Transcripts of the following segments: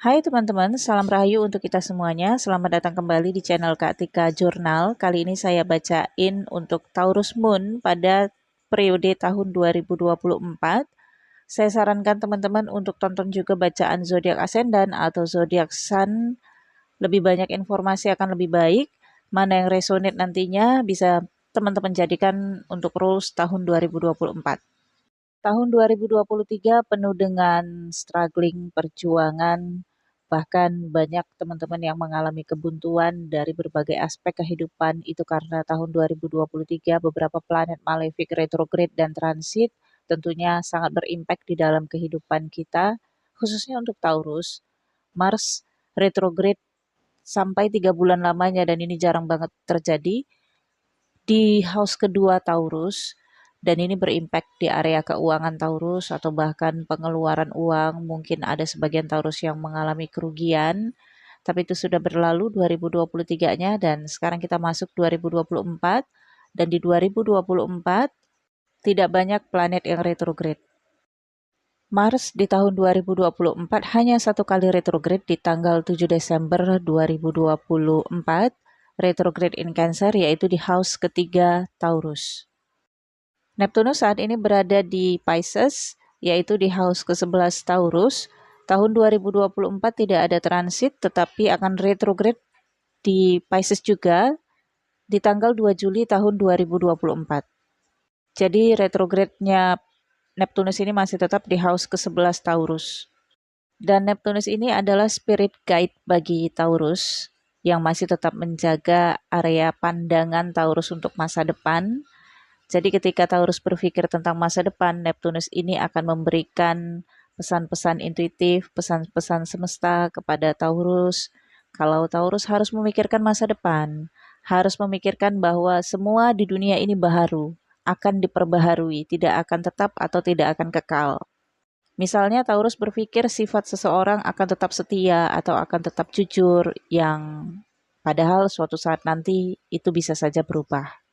Hai teman-teman, salam rahayu untuk kita semuanya. Selamat datang kembali di channel Kak Tika Jurnal. Kali ini saya bacain untuk Taurus Moon pada periode tahun 2024. Saya sarankan teman-teman untuk tonton juga bacaan zodiak ascendant atau zodiak sun. Lebih banyak informasi akan lebih baik. Mana yang resonate nantinya bisa teman-teman jadikan untuk rules tahun 2024. Tahun 2023 penuh dengan struggling, perjuangan, bahkan banyak teman-teman yang mengalami kebuntuan dari berbagai aspek kehidupan. Itu karena tahun 2023 beberapa planet malefik retrograde dan transit tentunya sangat berimpact di dalam kehidupan kita, khususnya untuk Taurus. Mars retrograde sampai 3 bulan lamanya dan ini jarang banget terjadi di house kedua Taurus, dan ini berimpact di area keuangan Taurus atau bahkan pengeluaran uang. Mungkin ada sebagian Taurus yang mengalami kerugian, tapi itu sudah berlalu 2023-nya dan sekarang kita masuk 2024, dan di 2024 tidak banyak planet yang retrograde. Mars di tahun 2024 hanya satu kali retrograde di tanggal 7 Desember 2024, retrograde in Cancer, yaitu di house ketiga Taurus. Neptunus saat ini berada di Pisces, yaitu di house ke-11 Taurus. Tahun 2024 tidak ada transit, tetapi akan retrograde di Pisces juga di tanggal 2 Juli tahun 2024. Jadi retrograde-nya Neptunus ini masih tetap di house ke-11 Taurus. Dan Neptunus ini adalah spirit guide bagi Taurus yang masih tetap menjaga area pandangan Taurus untuk masa depan. Jadi ketika Taurus berpikir tentang masa depan, Neptunus ini akan memberikan pesan-pesan intuitif, pesan-pesan semesta kepada Taurus. Kalau Taurus harus memikirkan masa depan, harus memikirkan bahwa semua di dunia ini baharu, akan diperbaharui, tidak akan tetap atau tidak akan kekal. Misalnya Taurus berpikir sifat seseorang akan tetap setia atau akan tetap jujur, yang padahal suatu saat nanti itu bisa saja berubah.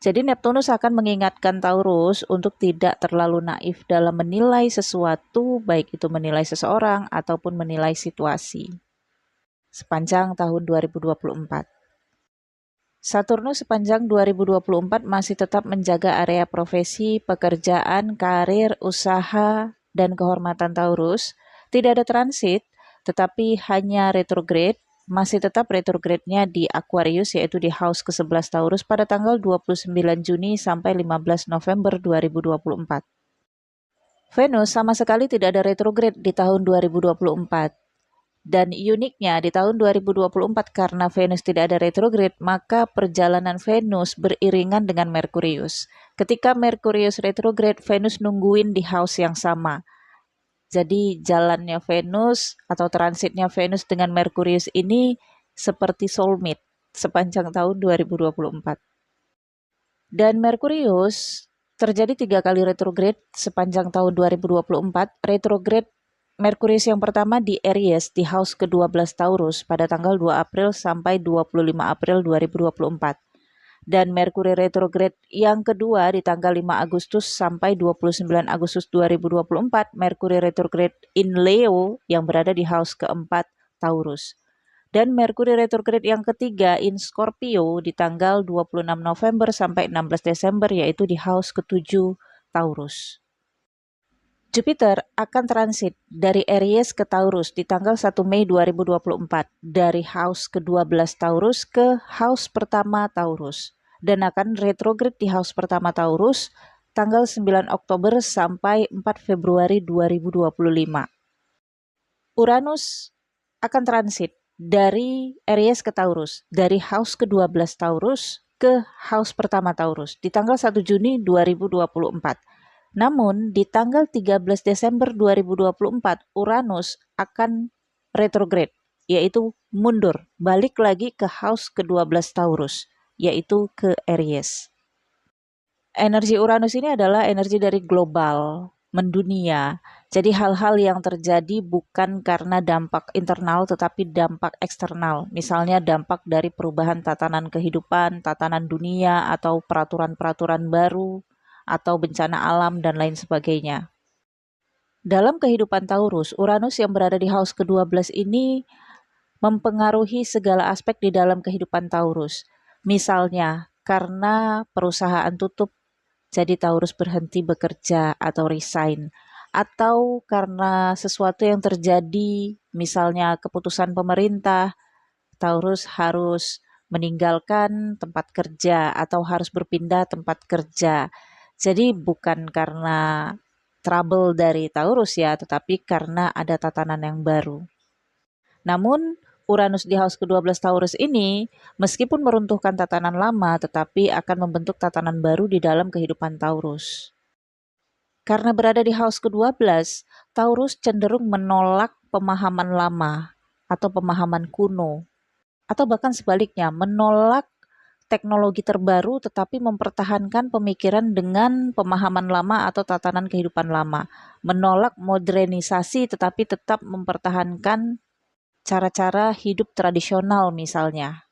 Jadi Neptunus akan mengingatkan Taurus untuk tidak terlalu naif dalam menilai sesuatu, baik itu menilai seseorang ataupun menilai situasi sepanjang tahun 2024. Saturnus sepanjang 2024 masih tetap menjaga area profesi, pekerjaan, karir, usaha, dan kehormatan Taurus. Tidak ada transit, tetapi hanya retrograde, masih tetap retrograde-nya di Aquarius, yaitu di house ke-11 Taurus pada tanggal 29 Juni sampai 15 November 2024. Venus sama sekali tidak ada retrograde di tahun 2024. Dan uniknya di tahun 2024 karena Venus tidak ada retrograde, maka perjalanan Venus beriringan dengan Merkurius. Ketika Merkurius retrograde, Venus nungguin di house yang sama. Jadi jalannya Venus atau transitnya Venus dengan Merkurius ini seperti soulmate sepanjang tahun 2024. Dan Merkurius terjadi 3 kali retrograde sepanjang tahun 2024. Retrograde Merkurius yang pertama di Aries di house ke-12 Taurus pada tanggal 2 April sampai 25 April 2024. Dan Merkuri retrograde yang kedua di tanggal 5 Agustus sampai 29 Agustus 2024, Merkuri retrograde in Leo yang berada di house keempat Taurus. Dan Merkuri retrograde yang ketiga in Scorpio di tanggal 26 November sampai 16 Desember, yaitu di house ke-7 Taurus. Jupiter akan transit dari Aries ke Taurus di tanggal 1 Mei 2024 dari house ke-12 Taurus ke house pertama Taurus, dan akan retrograde di house pertama Taurus tanggal 9 Oktober sampai 4 Februari 2025. Uranus akan transit dari Aries ke Taurus dari house ke-12 Taurus ke house pertama Taurus di tanggal 1 Juni 2024. Namun, di tanggal 13 Desember 2024, Uranus akan retrograde, yaitu mundur, balik lagi ke house ke-12 Taurus, yaitu ke Aries. Energi Uranus ini adalah energi dari global, mendunia. Jadi hal-hal yang terjadi bukan karena dampak internal tetapi dampak eksternal. Misalnya dampak dari perubahan tatanan kehidupan, tatanan dunia, atau peraturan-peraturan baru, atau bencana alam dan lain sebagainya. Dalam kehidupan Taurus, Uranus yang berada di house ke-12 ini mempengaruhi segala aspek di dalam kehidupan Taurus. Misalnya, karena perusahaan tutup, jadi Taurus berhenti bekerja atau resign. Atau karena sesuatu yang terjadi, misalnya keputusan pemerintah, Taurus harus meninggalkan tempat kerja atau harus berpindah tempat kerja. Jadi bukan karena trouble dari Taurus ya, tetapi karena ada tatanan yang baru. Namun, Uranus di house ke-12 Taurus ini, meskipun meruntuhkan tatanan lama, tetapi akan membentuk tatanan baru di dalam kehidupan Taurus. Karena berada di house ke-12, Taurus cenderung menolak pemahaman lama atau pemahaman kuno. Atau bahkan sebaliknya, menolak teknologi terbaru tetapi mempertahankan pemikiran dengan pemahaman lama atau tatanan kehidupan lama. Menolak modernisasi tetapi tetap mempertahankan cara-cara hidup tradisional misalnya.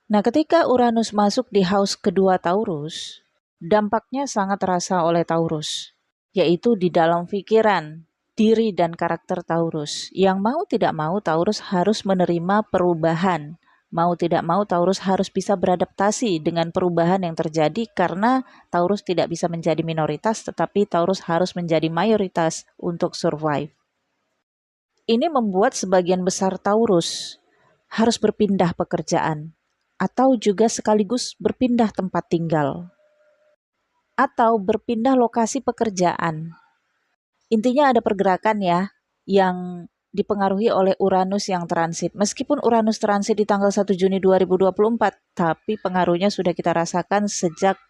Nah, ketika Uranus masuk di house kedua Taurus, dampaknya sangat terasa oleh Taurus, yaitu di dalam pikiran, diri dan karakter Taurus. Yang mau tidak mau Taurus harus menerima perubahan. Mau tidak mau Taurus harus bisa beradaptasi dengan perubahan yang terjadi karena Taurus tidak bisa menjadi minoritas tetapi Taurus harus menjadi mayoritas untuk survive. Ini membuat sebagian besar Taurus harus berpindah pekerjaan atau juga sekaligus berpindah tempat tinggal atau berpindah lokasi pekerjaan. Intinya ada pergerakan ya yang dipengaruhi oleh Uranus yang transit. Meskipun Uranus transit di tanggal 1 Juni 2024, tapi pengaruhnya sudah kita rasakan sejak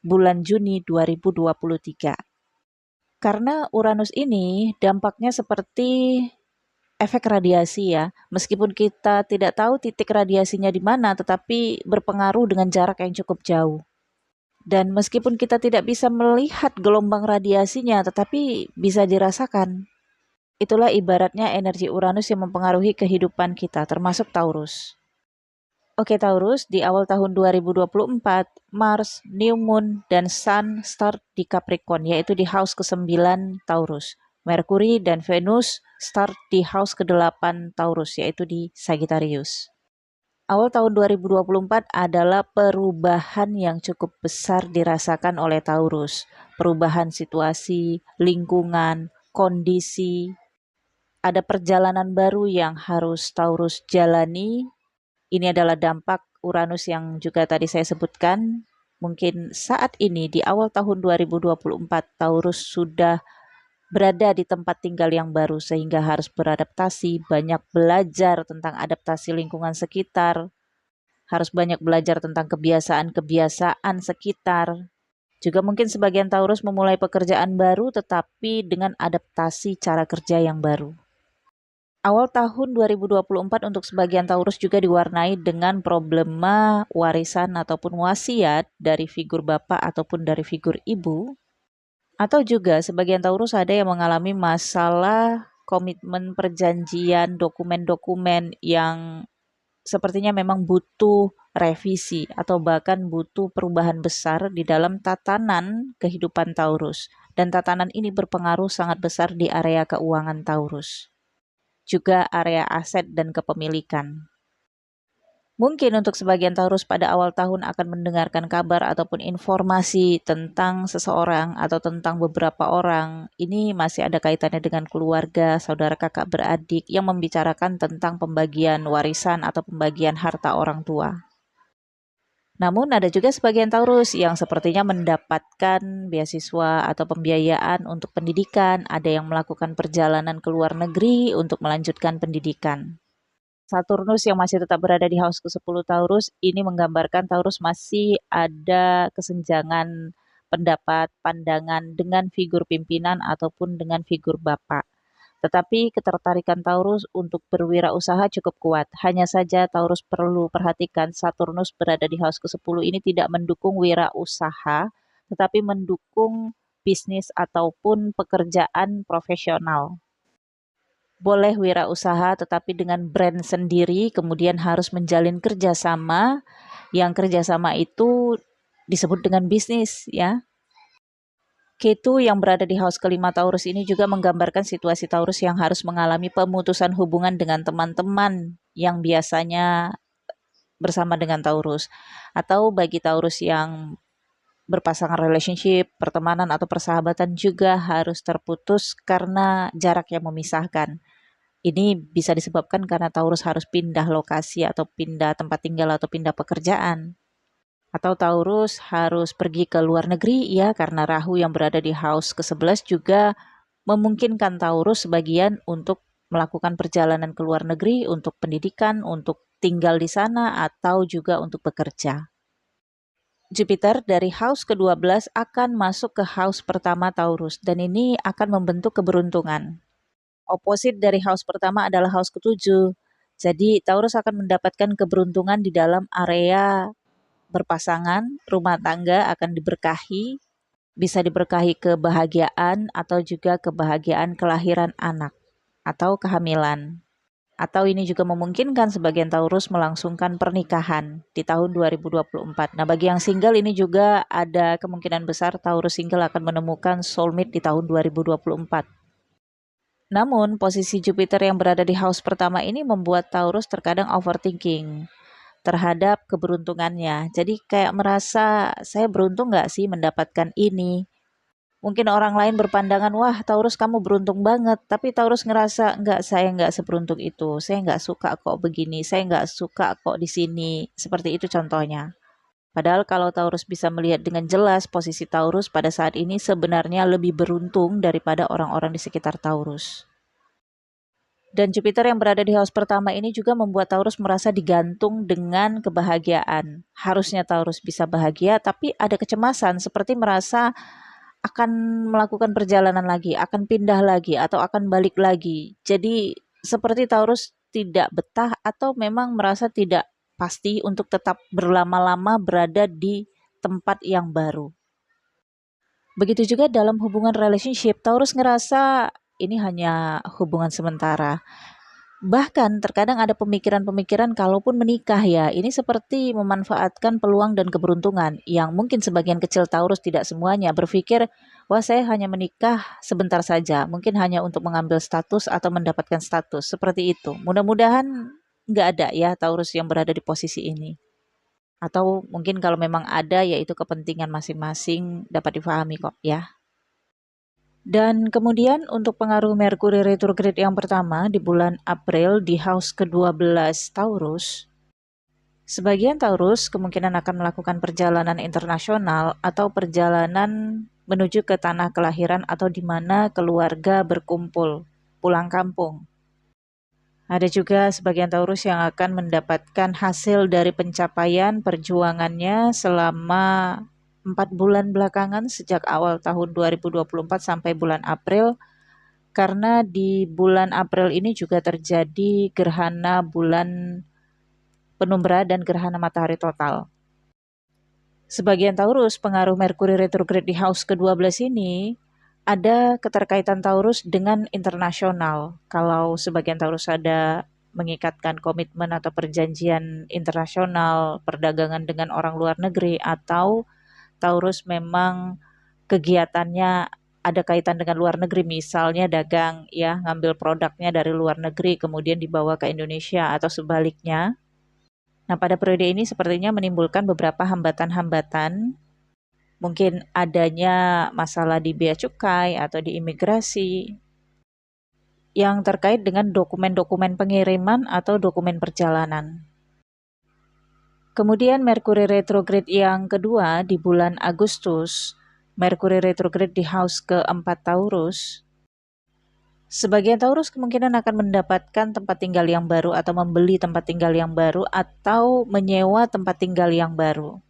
bulan Juni 2023. Karena Uranus ini dampaknya seperti efek radiasi ya. Meskipun kita tidak tahu titik radiasinya di mana, tetapi berpengaruh dengan jarak yang cukup jauh. Dan meskipun kita tidak bisa melihat gelombang radiasinya, tetapi bisa dirasakan. Itulah ibaratnya energi Uranus yang mempengaruhi kehidupan kita, termasuk Taurus. Oke Taurus, di awal tahun 2024, Mars, New Moon, dan Sun start di Capricorn, yaitu di house ke-9 Taurus. Merkuri dan Venus start di house ke-8 Taurus, yaitu di Sagittarius. Awal tahun 2024 adalah perubahan yang cukup besar dirasakan oleh Taurus. Perubahan situasi, lingkungan, kondisi. Ada perjalanan baru yang harus Taurus jalani. Ini adalah dampak Uranus yang juga tadi saya sebutkan. Mungkin saat ini di awal tahun 2024 Taurus sudah berada di tempat tinggal yang baru sehingga harus beradaptasi, banyak belajar tentang adaptasi lingkungan sekitar, harus banyak belajar tentang kebiasaan-kebiasaan sekitar. Juga mungkin sebagian Taurus memulai pekerjaan baru tetapi dengan adaptasi cara kerja yang baru. Awal tahun 2024 untuk sebagian Taurus juga diwarnai dengan problema warisan ataupun wasiat dari figur bapak ataupun dari figur ibu. Atau juga sebagian Taurus ada yang mengalami masalah komitmen perjanjian dokumen-dokumen yang sepertinya memang butuh revisi atau bahkan butuh perubahan besar di dalam tatanan kehidupan Taurus. Dan tatanan ini berpengaruh sangat besar di area keuangan Taurus. Juga area aset dan kepemilikan. Mungkin untuk sebagian Taurus pada awal tahun akan mendengarkan kabar ataupun informasi tentang seseorang atau tentang beberapa orang. Ini masih ada kaitannya dengan keluarga, saudara kakak beradik yang membicarakan tentang pembagian warisan atau pembagian harta orang tua. Namun ada juga sebagian Taurus yang sepertinya mendapatkan beasiswa atau pembiayaan untuk pendidikan, ada yang melakukan perjalanan ke luar negeri untuk melanjutkan pendidikan. Saturnus yang masih tetap berada di house ke-10 Taurus, ini menggambarkan Taurus masih ada kesenjangan pendapat, pandangan dengan figur pimpinan ataupun dengan figur bapak. Tetapi ketertarikan Taurus untuk berwirausaha cukup kuat. Hanya saja Taurus perlu perhatikan Saturnus berada di house ke-10 ini tidak mendukung wirausaha, tetapi mendukung bisnis ataupun pekerjaan profesional. Boleh wirausaha tetapi dengan brand sendiri, kemudian harus menjalin kerjasama, yang kerjasama itu disebut dengan bisnis ya. Ketu yang berada di house kelima Taurus ini juga menggambarkan situasi Taurus yang harus mengalami pemutusan hubungan dengan teman-teman yang biasanya bersama dengan Taurus. Atau bagi Taurus yang berpasangan relationship, pertemanan atau persahabatan juga harus terputus karena jarak yang memisahkan. Ini bisa disebabkan karena Taurus harus pindah lokasi atau pindah tempat tinggal atau pindah pekerjaan. Atau Taurus harus pergi ke luar negeri ya karena Rahu yang berada di house ke-11 juga memungkinkan Taurus sebagian untuk melakukan perjalanan ke luar negeri untuk pendidikan, untuk tinggal di sana atau juga untuk bekerja. Jupiter dari house ke-12 akan masuk ke house pertama Taurus dan ini akan membentuk keberuntungan. Oposit dari house pertama adalah house ke-7. Jadi Taurus akan mendapatkan keberuntungan di dalam area berpasangan, rumah tangga akan diberkahi, bisa diberkahi kebahagiaan atau juga kebahagiaan kelahiran anak atau kehamilan. Atau ini juga memungkinkan sebagian Taurus melangsungkan pernikahan di tahun 2024. Nah, bagi yang single ini juga ada kemungkinan besar Taurus single akan menemukan soulmate di tahun 2024. Namun, posisi Jupiter yang berada di house pertama ini membuat Taurus terkadang overthinking terhadap keberuntungannya. Jadi kayak merasa, saya beruntung nggak sih mendapatkan ini? Mungkin orang lain berpandangan, wah Taurus kamu beruntung banget. Tapi Taurus ngerasa, enggak, saya nggak seberuntung itu. Saya nggak suka kok begini, saya nggak suka kok di sini. Seperti itu contohnya. Padahal kalau Taurus bisa melihat dengan jelas posisi Taurus pada saat ini sebenarnya lebih beruntung daripada orang-orang di sekitar Taurus. Dan Jupiter yang berada di house pertama ini juga membuat Taurus merasa digantung dengan kebahagiaan. Harusnya Taurus bisa bahagia, tapi ada kecemasan seperti merasa akan melakukan perjalanan lagi, akan pindah lagi, atau akan balik lagi. Jadi seperti Taurus tidak betah atau memang merasa tidak pasti untuk tetap berlama-lama berada di tempat yang baru. Begitu juga dalam hubungan relationship, Taurus ngerasa ini hanya hubungan sementara. Bahkan terkadang ada pemikiran-pemikiran kalaupun menikah ya, ini seperti memanfaatkan peluang dan keberuntungan yang mungkin sebagian kecil Taurus tidak semuanya berpikir, wah saya hanya menikah sebentar saja, mungkin hanya untuk mengambil status atau mendapatkan status, seperti itu. Mudah-mudahan nggak ada ya Taurus yang berada di posisi ini. Atau mungkin kalau memang ada, yaitu kepentingan masing-masing dapat difahami kok ya. Dan kemudian untuk pengaruh Merkuri retrograde yang pertama di bulan April di house ke-12 Taurus, sebagian Taurus kemungkinan akan melakukan perjalanan internasional atau perjalanan menuju ke tanah kelahiran atau di mana keluarga berkumpul, pulang kampung. Ada juga sebagian Taurus yang akan mendapatkan hasil dari pencapaian perjuangannya selama 4 bulan belakangan sejak awal tahun 2024 sampai bulan April, karena di bulan April ini juga terjadi gerhana bulan penumbra dan gerhana matahari total. Sebagian Taurus, pengaruh Merkuri retrograde di house ke-12 ini ada keterkaitan Taurus dengan internasional. Kalau sebagian Taurus ada mengikatkan komitmen atau perjanjian internasional, perdagangan dengan orang luar negeri, atau Taurus memang kegiatannya ada kaitan dengan luar negeri, misalnya dagang ya, ngambil produknya dari luar negeri kemudian dibawa ke Indonesia atau sebaliknya. Nah, pada periode ini sepertinya menimbulkan beberapa hambatan-hambatan, mungkin adanya masalah di bea cukai atau di imigrasi yang terkait dengan dokumen-dokumen pengiriman atau dokumen perjalanan. Kemudian Merkuri retrograde yang kedua di bulan Agustus, Merkuri retrograde di house keempat Taurus. Sebagian Taurus kemungkinan akan mendapatkan tempat tinggal yang baru atau membeli tempat tinggal yang baru atau menyewa tempat tinggal yang baru.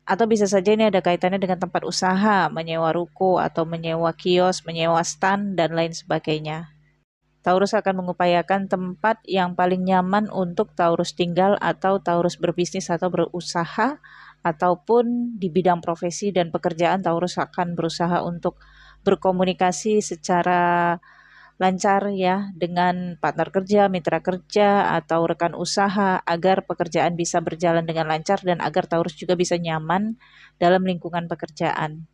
Atau bisa saja ini ada kaitannya dengan tempat usaha, menyewa ruko atau menyewa kios, menyewa stand, dan lain sebagainya. Taurus akan mengupayakan tempat yang paling nyaman untuk Taurus tinggal atau Taurus berbisnis atau berusaha, ataupun di bidang profesi dan pekerjaan Taurus akan berusaha untuk berkomunikasi secara lancar ya dengan partner kerja, mitra kerja, atau rekan usaha agar pekerjaan bisa berjalan dengan lancar dan agar Taurus juga bisa nyaman dalam lingkungan pekerjaan.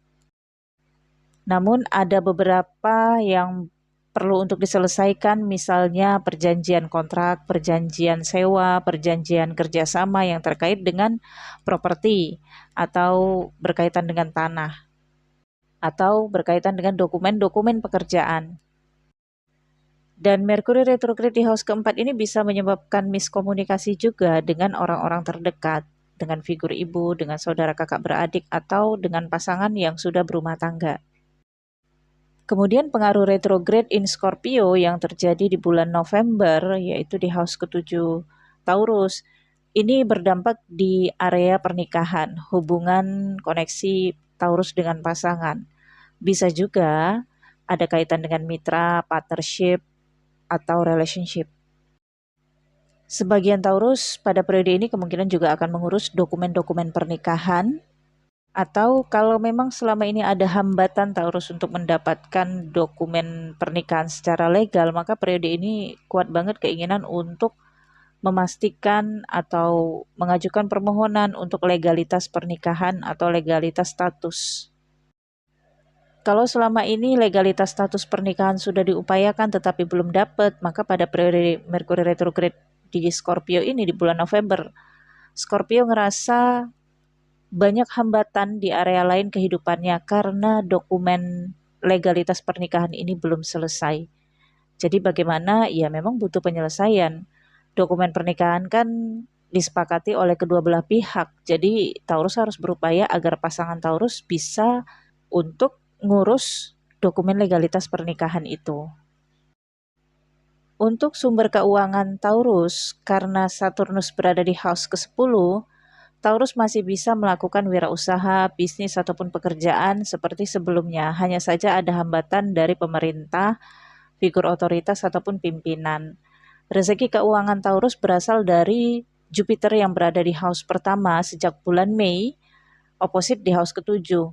Namun ada beberapa yang perlu untuk diselesaikan, misalnya perjanjian kontrak, perjanjian sewa, perjanjian kerjasama yang terkait dengan properti atau berkaitan dengan tanah atau berkaitan dengan dokumen-dokumen pekerjaan. Dan Merkuri retrograde di house keempat ini bisa menyebabkan miskomunikasi juga dengan orang-orang terdekat, dengan figur ibu, dengan saudara kakak beradik, atau dengan pasangan yang sudah berumah tangga. Kemudian pengaruh retrograde in Scorpio yang terjadi di bulan November, yaitu di house ketujuh Taurus, ini berdampak di area pernikahan, hubungan koneksi Taurus dengan pasangan. Bisa juga ada kaitan dengan mitra, partnership, atau relationship. Sebagian Taurus pada periode ini kemungkinan juga akan mengurus dokumen-dokumen pernikahan, atau kalau memang selama ini ada hambatan Taurus untuk mendapatkan dokumen pernikahan secara legal, maka periode ini kuat banget keinginan untuk memastikan atau mengajukan permohonan untuk legalitas pernikahan atau legalitas status. Kalau selama ini legalitas status pernikahan sudah diupayakan tetapi belum dapat, maka pada periode Merkuri retrograde di Scorpio ini di bulan November, Scorpio ngerasa banyak hambatan di area lain kehidupannya karena dokumen legalitas pernikahan ini belum selesai. Jadi bagaimana? Ya memang butuh penyelesaian. Dokumen pernikahan kan disepakati oleh kedua belah pihak. Jadi Taurus harus berupaya agar pasangan Taurus bisa untuk ngurus dokumen legalitas pernikahan itu. Untuk sumber keuangan Taurus, karena Saturnus berada di house ke-10, Taurus masih bisa melakukan wirausaha, bisnis ataupun pekerjaan seperti sebelumnya. Hanya saja ada hambatan dari pemerintah, figur otoritas ataupun pimpinan. Rezeki keuangan Taurus berasal dari Jupiter yang berada di house pertama sejak bulan Mei, oposit di house ke-7.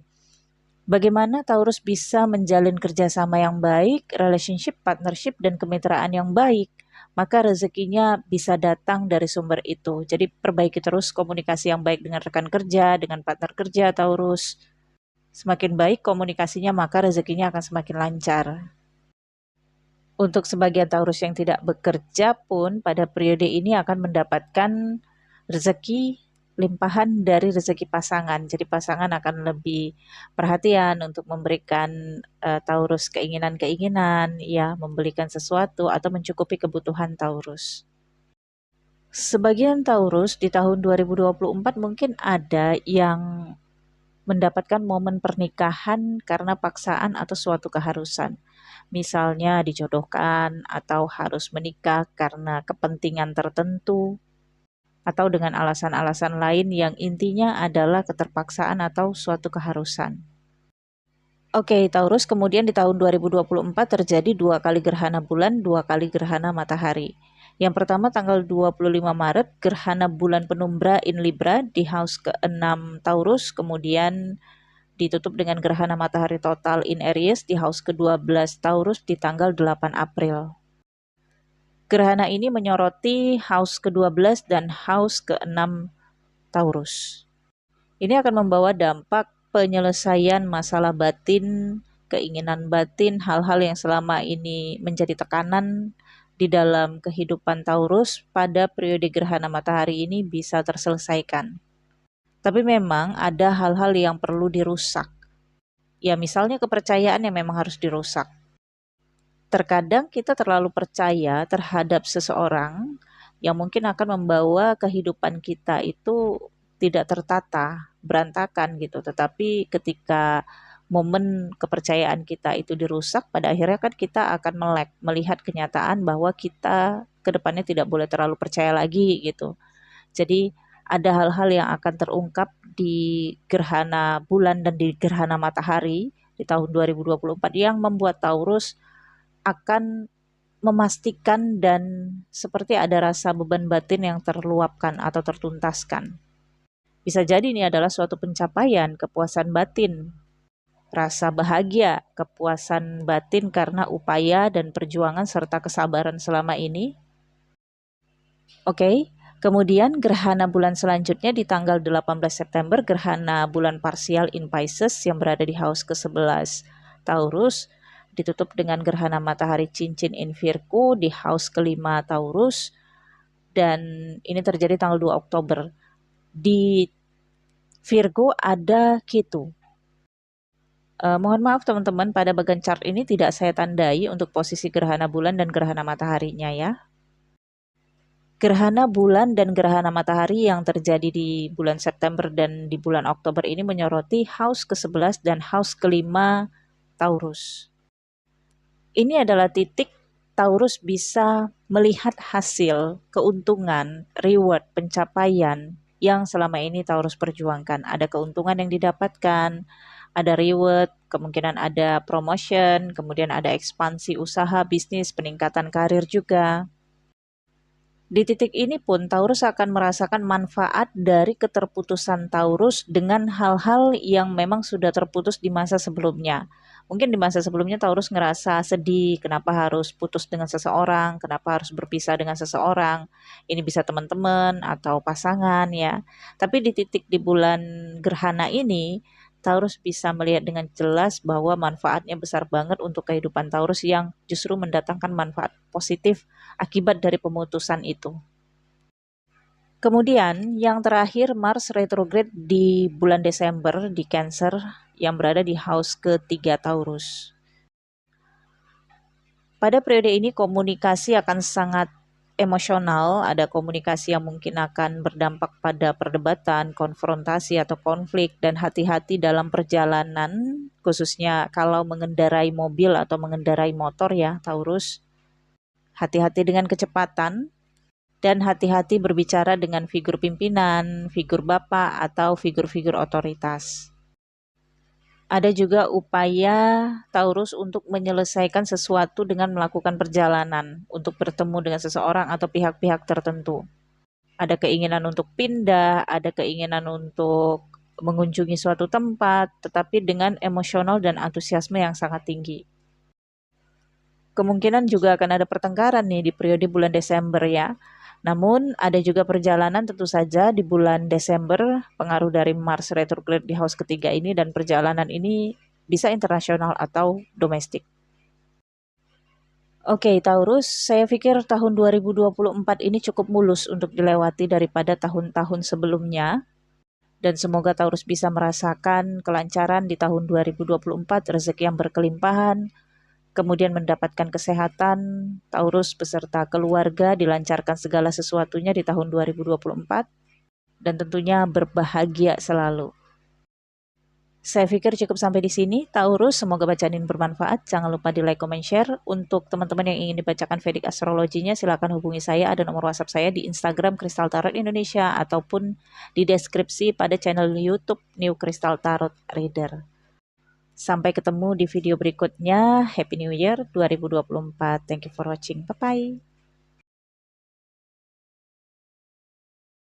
Bagaimana Taurus bisa menjalin kerjasama yang baik, relationship, partnership, dan kemitraan yang baik? Maka rezekinya bisa datang dari sumber itu. Jadi perbaiki terus komunikasi yang baik dengan rekan kerja, dengan partner kerja Taurus. Semakin baik komunikasinya, maka rezekinya akan semakin lancar. Untuk sebagian Taurus yang tidak bekerja pun pada periode ini akan mendapatkan rezeki limpahan dari rezeki pasangan. Jadi pasangan akan lebih perhatian untuk memberikan Taurus keinginan-keinginan, ya, membelikan sesuatu atau mencukupi kebutuhan Taurus. Sebagian Taurus di tahun 2024 mungkin ada yang mendapatkan momen pernikahan karena paksaan atau suatu keharusan. Misalnya dijodohkan atau harus menikah karena kepentingan tertentu atau dengan alasan-alasan lain yang intinya adalah keterpaksaan atau suatu keharusan. Oke, Taurus, kemudian di tahun 2024 terjadi 2 kali gerhana bulan, 2 kali gerhana matahari. Yang pertama tanggal 25 Maret, gerhana bulan penumbra in Libra di house ke-6 Taurus, kemudian ditutup dengan gerhana matahari total in Aries di house ke-12 Taurus di tanggal 8 April. Gerhana ini menyoroti house ke-12 dan house ke-6 Taurus. Ini akan membawa dampak penyelesaian masalah batin, keinginan batin, hal-hal yang selama ini menjadi tekanan di dalam kehidupan Taurus pada periode gerhana matahari ini bisa terselesaikan. Tapi memang ada hal-hal yang perlu dirusak. Ya misalnya kepercayaan yang memang harus dirusak. Terkadang kita terlalu percaya terhadap seseorang yang mungkin akan membawa kehidupan kita itu tidak tertata, berantakan gitu. Tetapi ketika momen kepercayaan kita itu dirusak, pada akhirnya kan kita akan melek, melihat kenyataan bahwa kita ke depannya tidak boleh terlalu percaya lagi gitu. Jadi ada hal-hal yang akan terungkap di gerhana bulan dan di gerhana matahari di tahun 2024 yang membuat Taurus akan memastikan dan seperti ada rasa beban batin yang terluapkan atau tertuntaskan. Bisa jadi ini adalah suatu pencapaian, kepuasan batin, rasa bahagia, kepuasan batin karena upaya dan perjuangan serta kesabaran selama ini. Oke, kemudian gerhana bulan selanjutnya di tanggal 18 September, gerhana bulan parsial in Pisces yang berada di house ke-11 Taurus, ditutup dengan gerhana matahari cincin in Virgo di house kelima Taurus, dan ini terjadi tanggal 2 Oktober. Di Virgo ada Ketu. Mohon maaf teman-teman, pada bagian chart ini tidak saya tandai untuk posisi gerhana bulan dan gerhana mataharinya ya. Gerhana bulan dan gerhana matahari yang terjadi di bulan September dan di bulan Oktober ini menyoroti house ke-11 dan house kelima Taurus. Ini adalah titik Taurus bisa melihat hasil, keuntungan, reward, pencapaian yang selama ini Taurus perjuangkan. Ada keuntungan yang didapatkan, ada reward, kemungkinan ada promotion, kemudian ada ekspansi usaha, bisnis, peningkatan karir juga. Di titik ini pun Taurus akan merasakan manfaat dari keterputusan Taurus dengan hal-hal yang memang sudah terputus di masa sebelumnya. Mungkin di masa sebelumnya Taurus ngerasa sedih, kenapa harus putus dengan seseorang, kenapa harus berpisah dengan seseorang. Ini bisa teman-teman atau pasangan ya. Tapi di titik di bulan gerhana ini, Taurus bisa melihat dengan jelas bahwa manfaatnya besar banget untuk kehidupan Taurus yang justru mendatangkan manfaat positif akibat dari pemutusan itu. Kemudian yang terakhir Mars retrograde di bulan Desember di Cancer yang berada di house ketiga Taurus. Pada periode ini komunikasi akan sangat emosional, ada komunikasi yang mungkin akan berdampak pada perdebatan, konfrontasi atau konflik, dan hati-hati dalam perjalanan, khususnya kalau mengendarai mobil atau mengendarai motor ya Taurus. Hati-hati dengan kecepatan, dan hati-hati berbicara dengan figur pimpinan, figur bapak, atau figur-figur otoritas. Ada juga upaya Taurus untuk menyelesaikan sesuatu dengan melakukan perjalanan untuk bertemu dengan seseorang atau pihak-pihak tertentu. Ada keinginan untuk pindah, ada keinginan untuk mengunjungi suatu tempat, tetapi dengan emosional dan antusiasme yang sangat tinggi. Kemungkinan juga akan ada pertengkaran nih di periode bulan Desember ya. Namun ada juga perjalanan tentu saja di bulan Desember, pengaruh dari Mars retrograde di house ketiga ini, dan perjalanan ini bisa internasional atau domestik. Oke, Taurus, saya pikir tahun 2024 ini cukup mulus untuk dilewati daripada tahun-tahun sebelumnya. Dan semoga Taurus bisa merasakan kelancaran di tahun 2024, rezeki yang berkelimpahan, kemudian mendapatkan kesehatan, Taurus beserta keluarga dilancarkan segala sesuatunya di tahun 2024, dan tentunya berbahagia selalu. Saya pikir cukup sampai di sini, Taurus. Semoga bacaan ini bermanfaat. Jangan lupa di like, comment, share. Untuk teman-teman yang ingin dibacakan Vedic astrologinya, silakan hubungi saya. Ada nomor WhatsApp saya di Instagram Kristal Tarot Indonesia ataupun di deskripsi pada channel YouTube New Crystal Tarot Reader. Sampai ketemu di video berikutnya. Happy New Year 2024. Thank you for watching. Bye-bye.